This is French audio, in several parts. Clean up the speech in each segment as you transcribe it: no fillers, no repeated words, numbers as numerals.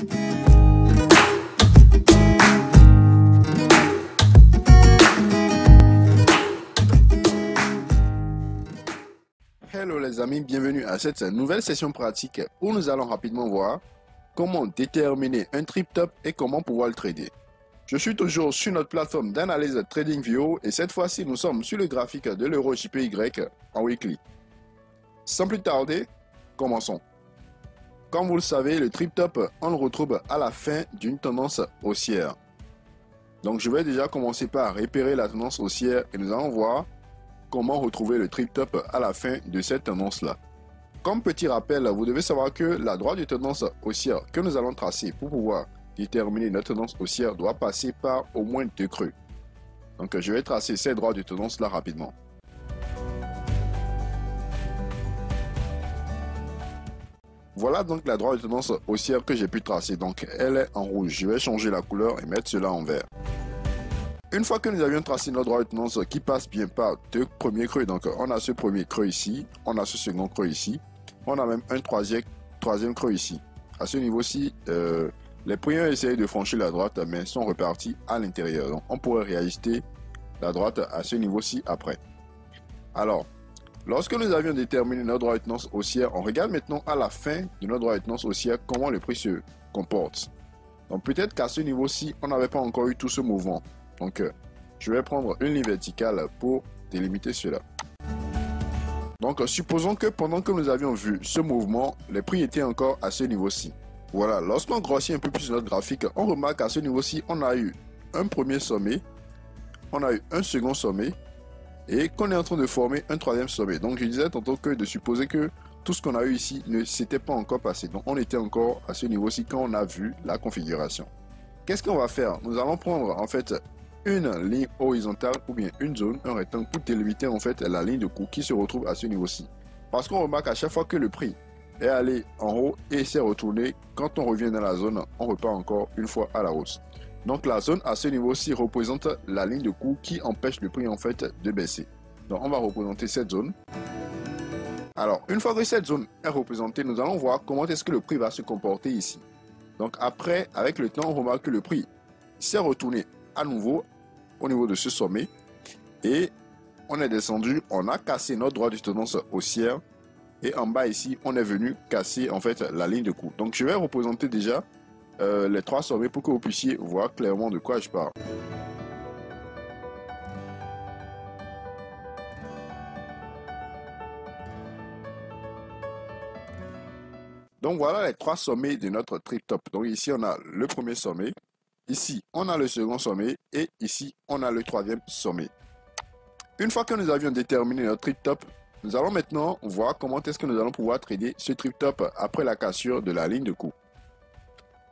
Hello les amis, bienvenue à cette nouvelle session pratique où nous allons rapidement voir comment déterminer un trip top et comment pouvoir le trader. Je suis toujours sur notre plateforme d'analyse TradingView et cette fois-ci nous sommes sur le graphique de l'euro JPY en weekly. Sans plus tarder, commençons. Comme vous le savez, le trip top on le retrouve à la fin d'une tendance haussière. Donc je vais déjà commencer par repérer la tendance haussière et nous allons voir comment retrouver le trip top à la fin de cette tendance là. Comme petit rappel, vous devez savoir que la droite de tendance haussière que nous allons tracer pour pouvoir déterminer notre tendance haussière doit passer par au moins 2 creux. Donc je vais tracer cette droite de tendance là rapidement. Voilà donc la droite de tendance haussière que j'ai pu tracer. Donc elle est en rouge. Je vais changer la couleur et mettre cela en vert. Une fois que nous avions tracé notre droite de tendance qui passe bien par 2 premiers creux, donc on a ce premier creux ici, on a ce second creux ici, on a même un troisième creux ici. À ce niveau-ci, les prix ont essayé de franchir la droite mais sont repartis à l'intérieur. Donc on pourrait réajuster la droite à ce niveau-ci après. Alors, lorsque nous avions déterminé notre droite de tendance haussière, on regarde maintenant à la fin de notre droite de tendance haussière comment le prix se comporte. Donc peut-être qu'à ce niveau-ci, on n'avait pas encore eu tout ce mouvement. Donc, je vais prendre une ligne verticale pour délimiter cela. Donc, supposons que pendant que nous avions vu ce mouvement, les prix étaient encore à ce niveau-ci. Voilà, lorsqu'on grossit un peu plus notre graphique, on remarque qu'à ce niveau-ci, on a eu un premier sommet, on a eu un second sommet, et qu'on est en train de former un troisième sommet. Donc, je disais tantôt que de supposer que tout ce qu'on a eu ici ne s'était pas encore passé. Donc, on était encore à ce niveau-ci quand on a vu la configuration. Qu'est-ce qu'on va faire? Nous allons prendre en fait une ligne horizontale ou bien une zone, un rectangle pour délimiter en fait la ligne de cours qui se retrouve à ce niveau-ci. Parce qu'on remarque à chaque fois que le prix est allé en haut et s'est retourné, quand on revient dans la zone, on repart encore une fois à la hausse. Donc la zone à ce niveau-ci représente la ligne de cours qui empêche le prix en fait de baisser. Donc on va représenter cette zone. Alors une fois que cette zone est représentée, nous allons voir comment est-ce que le prix va se comporter ici. Donc après, avec le temps, on remarque que le prix s'est retourné à nouveau au niveau de ce sommet et on est descendu, on a cassé notre droite de tendance haussière et en bas ici on est venu casser en fait la ligne de cours. Donc je vais représenter déjà les 3 sommets pour que vous puissiez voir clairement de quoi je parle. Donc voilà les 3 sommets de notre trip top. Donc ici on a le premier sommet. Ici, on a le second sommet et ici, on a le troisième sommet. Une fois que nous avions déterminé notre trip top, nous allons maintenant voir comment est-ce que nous allons pouvoir trader ce trip top après la cassure de la ligne de cours.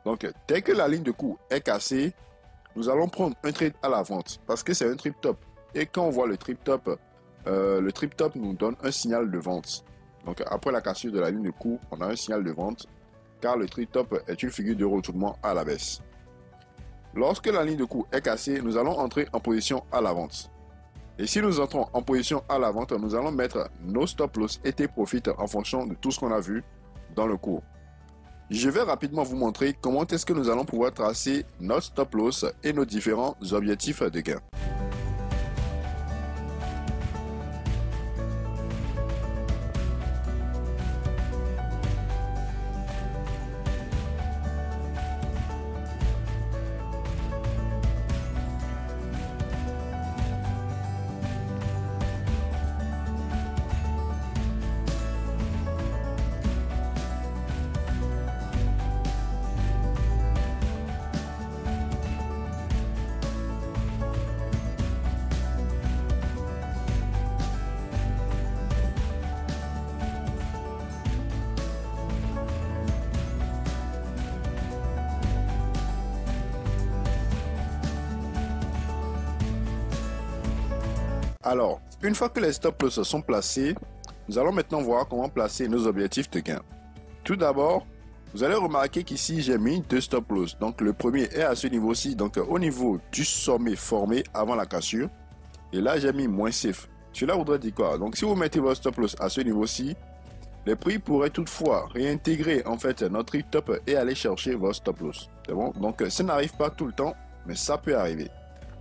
Donc, dès que la ligne de cours est cassée, nous allons prendre un trade à la vente parce que c'est un trip top. Et quand on voit le trip top nous donne un signal de vente. Donc, après la cassure de la ligne de cours, on a un signal de vente car le trip top est une figure de retournement à la baisse. Lorsque la ligne de cours est cassée, nous allons entrer en position à la vente. Et si nous entrons en position à la vente, nous allons mettre nos stop loss et tes profits en fonction de tout ce qu'on a vu dans le cours. Je vais rapidement vous montrer comment est-ce que nous allons pouvoir tracer notre stop loss et nos différents objectifs de gain. Alors, une fois que les stop loss sont placés, nous allons maintenant voir comment placer nos objectifs de gain. Tout d'abord, vous allez remarquer qu'ici j'ai mis 2 stop loss. Donc le premier est à ce niveau-ci, donc au niveau du sommet formé avant la cassure. Et là j'ai mis moins safe. Cela voudrait dire quoi? Donc si vous mettez votre stop loss à ce niveau-ci, Les prix pourraient toutefois réintégrer en fait notre trip top et aller chercher votre stop loss. C'est bon? Donc ça n'arrive pas tout le temps, mais ça peut arriver.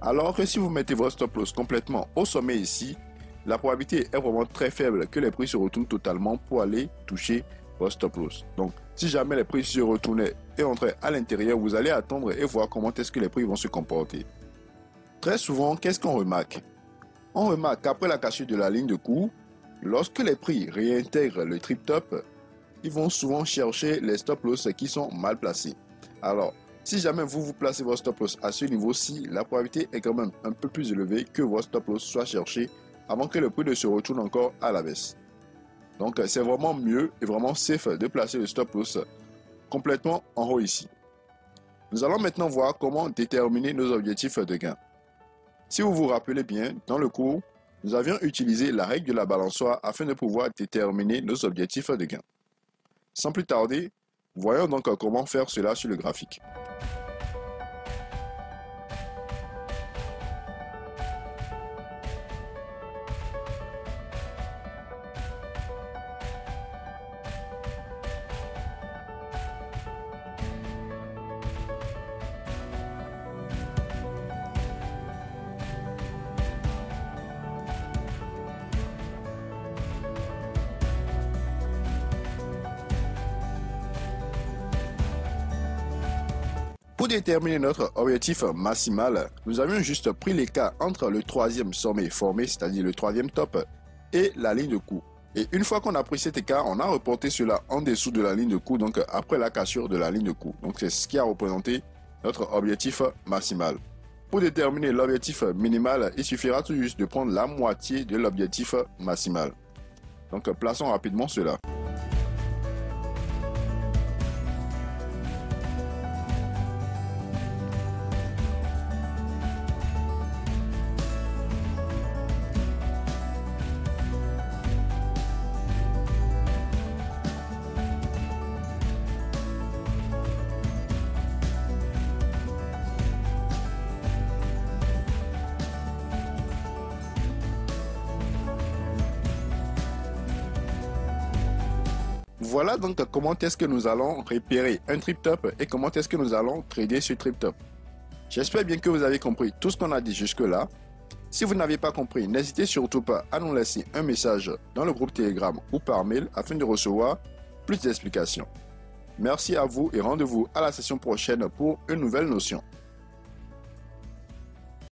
Alors que si vous mettez votre stop loss complètement au sommet ici, la probabilité est vraiment très faible que les prix se retournent totalement pour aller toucher votre stop loss. Donc si jamais les prix se retournaient et entraient à l'intérieur, vous allez attendre et voir comment est-ce que les prix vont se comporter. Très souvent, qu'est-ce qu'on remarque? On remarque qu'après la cassure de la ligne de cours, lorsque les prix réintègrent le trip top, ils vont souvent chercher les stop loss qui sont mal placés. Alors, si jamais vous placez votre stop loss à ce niveau-ci, la probabilité est quand même un peu plus élevée que votre stop loss soit cherché avant que le prix ne se retourne encore à la baisse. Donc, c'est vraiment mieux et vraiment safe de placer le stop loss complètement en haut ici. Nous allons maintenant voir comment déterminer nos objectifs de gain. Si vous vous rappelez bien, dans le cours, nous avions utilisé la règle de la balançoire afin de pouvoir déterminer nos objectifs de gain. Sans plus tarder, voyons donc comment faire cela sur le graphique. Pour déterminer notre objectif maximal, nous avions juste pris l'écart entre le troisième sommet formé, c'est-à-dire le troisième top, et la ligne de coup. Et une fois qu'on a pris cet écart, on a reporté cela en dessous de la ligne de coup, donc après la cassure de la ligne de coup. Donc c'est ce qui a représenté notre objectif maximal. Pour déterminer l'objectif minimal, il suffira tout juste de prendre la moitié de l'objectif maximal. Donc plaçons rapidement cela. Voilà donc comment est-ce que nous allons repérer un trip top et comment est-ce que nous allons trader ce trip top. J'espère bien que vous avez compris tout ce qu'on a dit jusque-là. Si vous n'avez pas compris, n'hésitez surtout pas à nous laisser un message dans le groupe Telegram ou par mail afin de recevoir plus d'explications. Merci à vous et rendez-vous à la session prochaine pour une nouvelle notion.